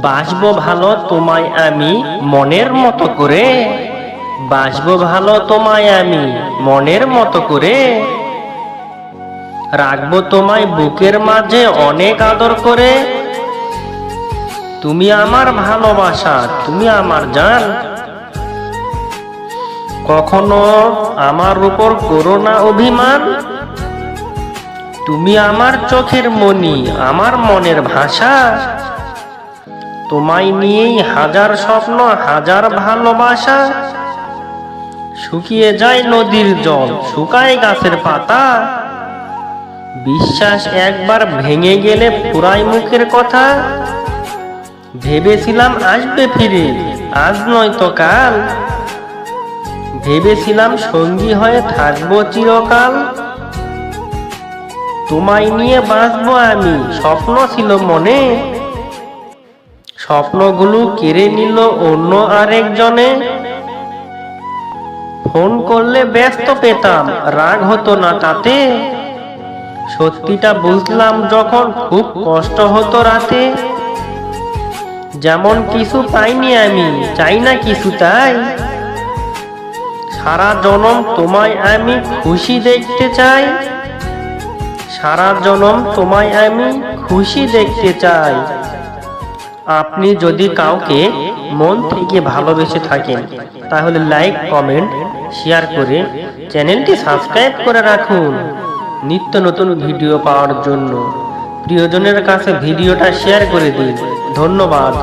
বাসবো ভালো তোমায় আমি মনের মতো করে, বাসবো ভালো তোমায় আমি মনের মতো করে, রাখবো তোমায় বুকের মাঝে অনেক আদর করে। তুমি আমার ভালোবাসা, তুমি আমার জান, কখনো আমার উপর করো না অভিমান। তুমি আমার চোখের মণি, আমার মনের ভাষা, তোমায় নিয়েই হাজার স্বপ্ন, হাজার ভালোবাসা। শুকিয়ে যায় নদীর জল, শুকায় গাছের পাতা, বিশ্বাস একবার ভেঙে গেলে ফুরায় মুখের কথা। ভেবেছিলাম আসবে ফিরে, আজ নয়তো কাল, ভেবেছিলাম সঙ্গী হয়ে থাকবো চিরকাল। তোমায় নিয়ে বাঁচবো আমি, স্বপ্ন ছিল মনে, স্বপ্নগুলো কেড়ে নিল অন্য আরেকজনে। ফোন করলে ব্যস্ত পেতাম, রাগ হতো না তাতে, সত্যিটা বুঝলাম যখন খুব কষ্ট হতো রাতে। যেমন কিছু পাইনি আমি, চাই না কিছু তাই, সারা জনম তোমায় আমি খুশি দেখতে চাই, সারা জনম তোমায় আমি খুশি দেখতে চাই। আপনি যদি কাউকে মন থেকে ভালোবেসে থাকেন তাহলে লাইক, কমেন্ট, শেয়ার করে চ্যানেলটি সাবস্ক্রাইব করে রাখুন নিত্য নতুন ভিডিও পাওয়ার জন্য। প্রিয়জনের কাছে ভিডিওটা শেয়ার করে দিন। ধন্যবাদ।